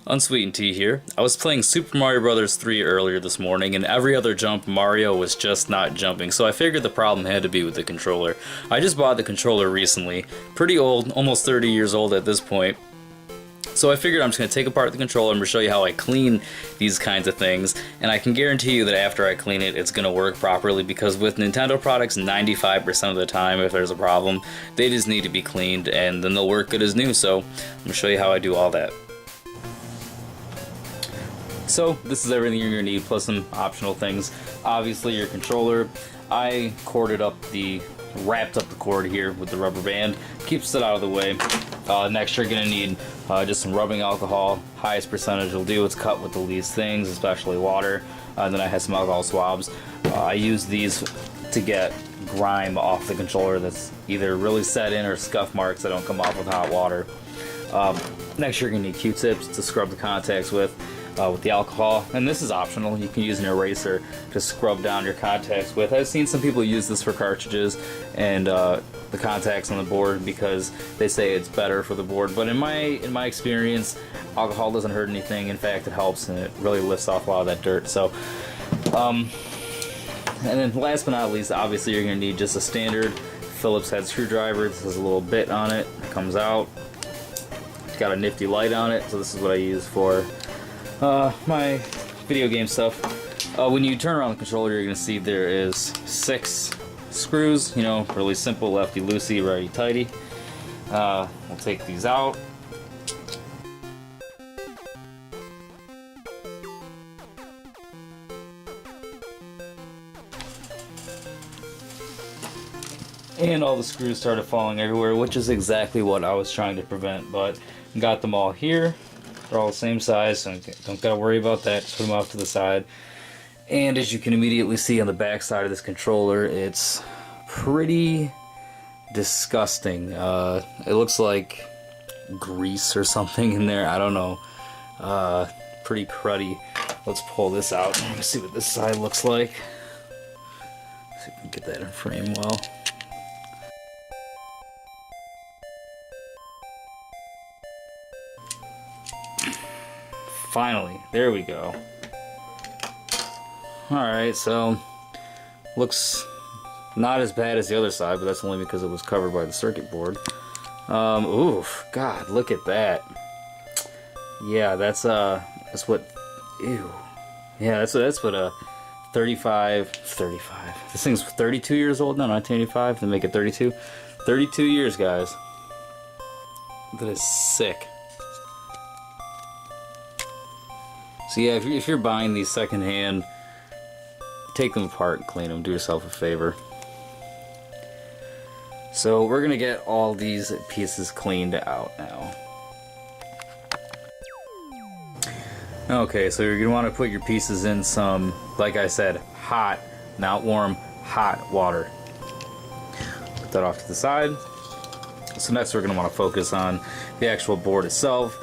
Unsweetened Tea here. I was playing Super Mario Bros. 3 earlier this morning, and every other jump Mario was just not jumping, so I figured the problem had to be with the controller. I just bought the controller recently, pretty old, almost 30 years old at this point. So I figured I'm just going to take apart the controller and show you how I clean these kinds of things, and I can guarantee you that after I clean it, it's going to work properly, because with Nintendo products, 95% of the time, if there's a problem, they just need to be cleaned, and then they'll work good as new. So I'm going to show you how I do all that. So this is everything you're going to need, plus some optional things. Obviously your controller. I wrapped up the cord here with the rubber band, keeps it out of the way. Next you're going to need just some rubbing alcohol. Highest percentage will do. It's cut with the least things, especially water. And then I had some alcohol swabs. I use these to get grime off the controller that's either really set in or scuff marks that don't come off with hot water. Next you're going to need Q-tips to scrub the contacts with the alcohol, and this is optional. You can use an eraser to scrub down your contacts with. I've seen some people use this for cartridges and the contacts on the board because they say it's better for the board, but in my experience, alcohol doesn't hurt anything. In fact, it helps, and it really lifts off a lot of that dirt. So and then last but not least, obviously you're going to need just a standard Phillips head screwdriver. This has a little bit on it. It comes out. It's got a nifty light on it, so this is what I use for my video game stuff. When you turn around the controller, you're going to see there is 6 screws, really simple, lefty loosey, righty tighty. We'll take these out. And all the screws started falling everywhere, which is exactly what I was trying to prevent, but got them all here. They're all the same size, so don't gotta worry about that. Just put them off to the side. And as you can immediately see on the back side of this controller, it's pretty disgusting. It looks like grease or something in there. I don't know. Pretty cruddy. Let's pull this out and see what this side looks like. See if we can get that in frame well. Finally, there we go. Alright, so looks not as bad as the other side, but that's only because it was covered by the circuit board. Oof, God, look at that. Yeah, that's what, ew. Yeah, that's what a 35. This thing's 32 years old now, 1985, to make it 32. 32 years, guys. That is sick. So yeah, if you're buying these secondhand, take them apart and clean them. Do yourself a favor. So we're gonna get all these pieces cleaned out now. Okay, so you're gonna want to put your pieces in some, like I said, hot, not warm, hot water. Put that off to the side. So next we're gonna want to focus on the actual board itself.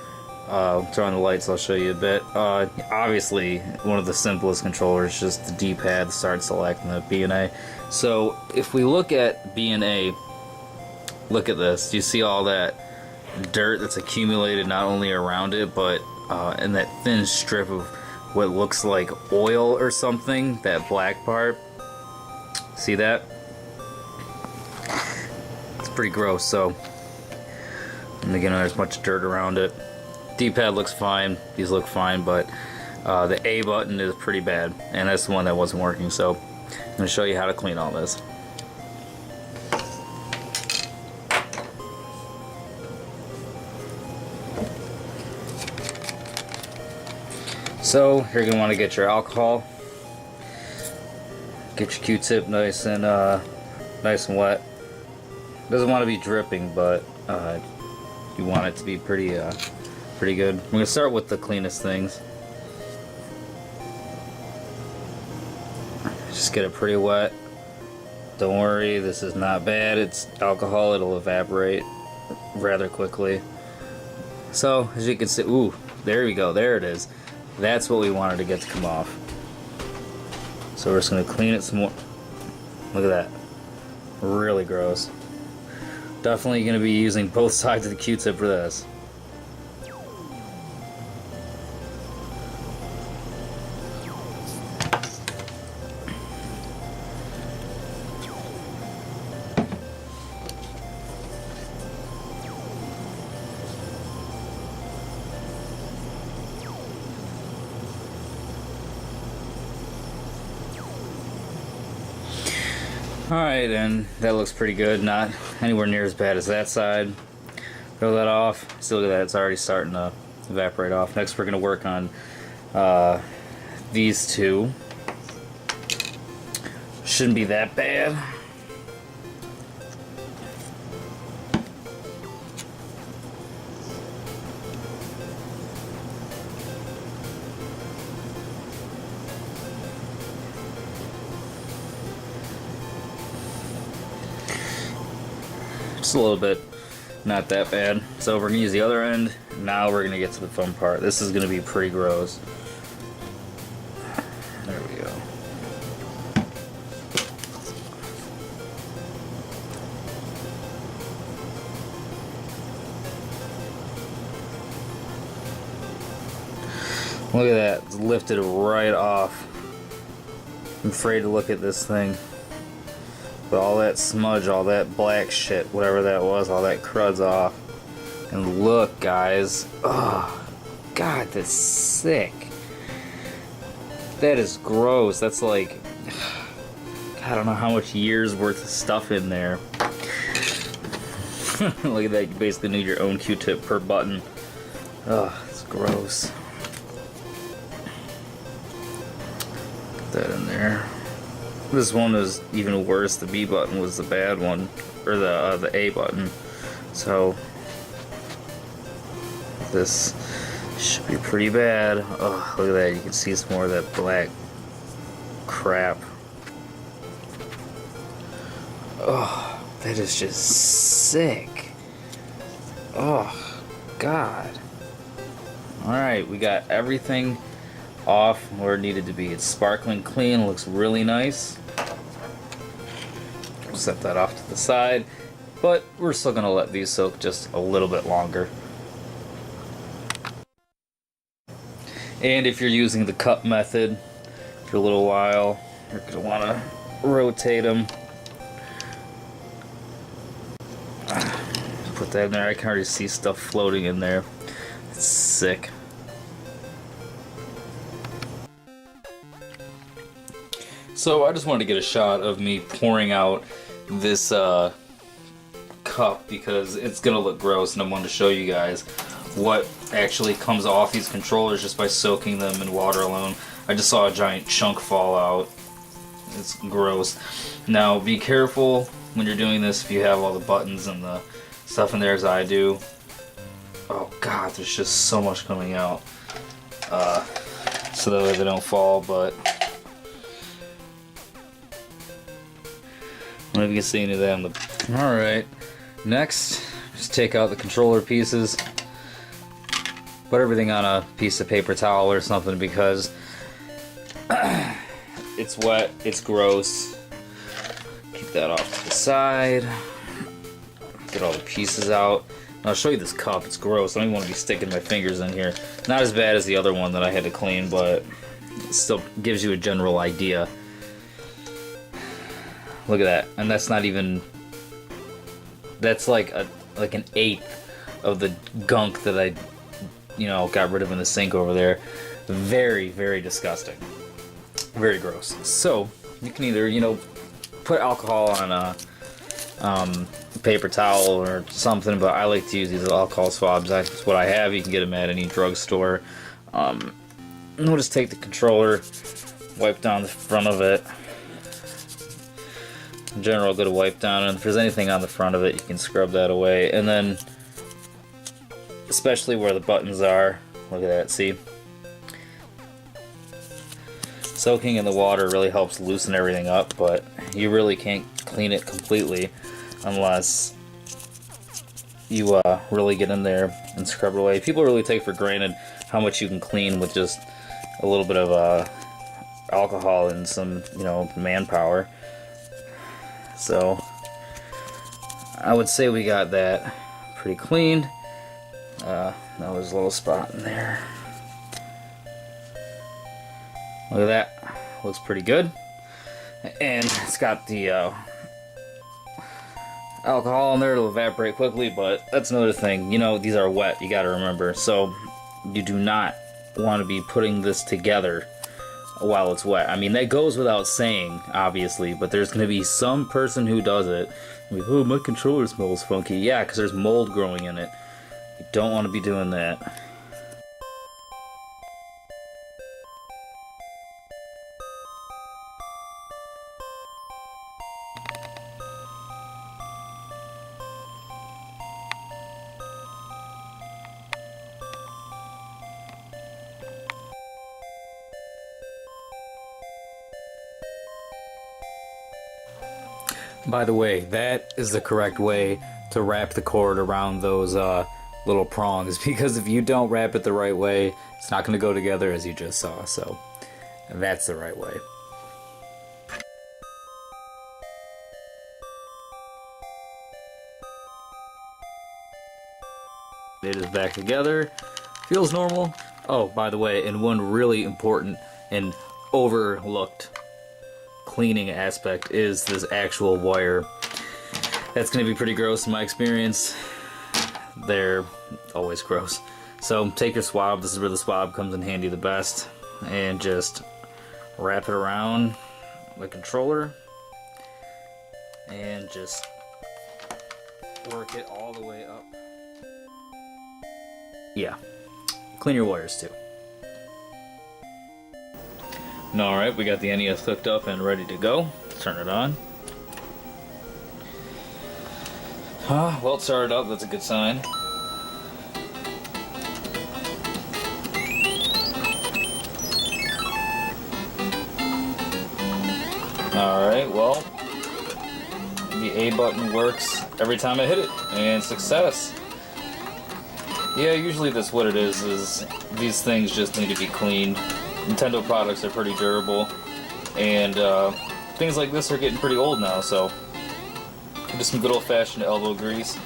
Turn on the lights, I'll show you a bit. Obviously, one of the simplest controllers, just the D-pad, the start, select, and the B and A. So, if we look at B and A, look at this. Do you see all that dirt that's accumulated not only around it, but in that thin strip of what looks like oil or something, that black part? See that? It's pretty gross, so, and again, there's much dirt around it. D-pad looks fine, these look fine, but the A button is pretty bad, and that's the one that wasn't working, so I'm going to show you how to clean all this. So you're going to want to get your alcohol, get your Q-tip nice and wet. Doesn't want to be dripping, but you want it to be pretty good. We're going to start with the cleanest things. Just get it pretty wet. Don't worry, this is not bad. It's alcohol, it'll evaporate rather quickly. So, as you can see, ooh, there we go, there it is. That's what we wanted to get to come off. So we're just going to clean it some more. Look at that. Really gross. Definitely going to be using both sides of the Q-tip for this. Alright, and that looks pretty good. Not anywhere near as bad as that side. Throw that off. See, look at that. It's already starting to evaporate off. Next, we're going to work on these two. Shouldn't be that bad. Just a little bit, not that bad. So we're gonna use the other end. Now we're gonna get to the fun part. This is gonna be pretty gross. There we go. Look at that, it's lifted right off. I'm afraid to look at this thing. But all that smudge, all that black shit, whatever that was, all that crud's off. And look, guys. Oh, God, that's sick. That is gross. That's like, I don't know how much years worth of stuff in there. Look at that, you basically need your own Q-tip per button. Ugh, it's gross. Put that in there. This one is even worse. The B button was the bad one, or the A button. So this should be pretty bad. Oh, look at that! You can see some more of that black crap. Oh, that is just sick. Oh, God. All right, we got everything off where it needed to be. It's sparkling clean, looks really nice. We'll set that off to the side, but we're still going to let these soak just a little bit longer. And if you're using the cup method for a little while, you're going to want to rotate them. Put that in there. I can already see stuff floating in there. It's sick. So I just wanted to get a shot of me pouring out this cup because it's gonna look gross, and I wanted to show you guys what actually comes off these controllers just by soaking them in water alone. I just saw a giant chunk fall out. It's gross. Now be careful when you're doing this if you have all the buttons and the stuff in there as I do. Oh God, there's just so much coming out. So that way they don't fall, but I don't know if you can see any of that on the... Alright, next, just take out the controller pieces. Put everything on a piece of paper towel or something because it's wet, it's gross. Keep that off to the side. Get all the pieces out. I'll show you this cup, it's gross. I don't even want to be sticking my fingers in here. Not as bad as the other one that I had to clean, but it still gives you a general idea. Look at that, and that's not even, that's like an eighth of the gunk that I, got rid of in the sink over there. Very, very disgusting. Very gross. So, you can either, put alcohol on a paper towel or something, but I like to use these alcohol swabs. That's what I have. You can get them at any drugstore. And we'll just take the controller, wipe down the front of it. In general, go to wipe down, and if there's anything on the front of it, you can scrub that away. And then, especially where the buttons are, look at that, see? Soaking in the water really helps loosen everything up, but you really can't clean it completely unless you really get in there and scrub it away. People really take for granted how much you can clean with just a little bit of alcohol and some, manpower. So I would say we got that pretty clean. That was a little spot in there. Look at that. Looks pretty good. And it's got the alcohol in there. It'll evaporate quickly, but that's another thing. These are wet, you gotta remember. So you do not want to be putting this together while it's wet. I mean, that goes without saying, obviously, but there's going to be some person who does it. Like, oh, my controller smells funky. Yeah, because there's mold growing in it. You don't want to be doing that. By the way, that is the correct way to wrap the cord around those little prongs, because if you don't wrap it the right way, it's not going to go together as you just saw, so that's the right way. It is back together, feels normal. Oh, by the way, and one really important and overlooked cleaning aspect is this actual wire. That's going to be pretty gross in my experience. They're always gross. So take your swab, this is where the swab comes in handy the best, and just wrap it around the controller and just work it all the way up. Yeah, clean your wires too. Alright, we got the NES hooked up and ready to go. Let's turn it on. Well, it started up, that's a good sign. Alright, well, the A button works every time I hit it, and success. Yeah, usually that's what it is these things just need to be cleaned. Nintendo products are pretty durable, and things like this are getting pretty old now, so just some good old-fashioned elbow grease,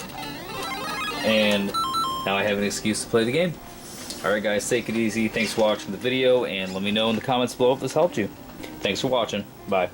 and now I have an excuse to play the game. Alright guys, take it easy, thanks for watching the video, and let me know in the comments below if this helped you. Thanks for watching, bye.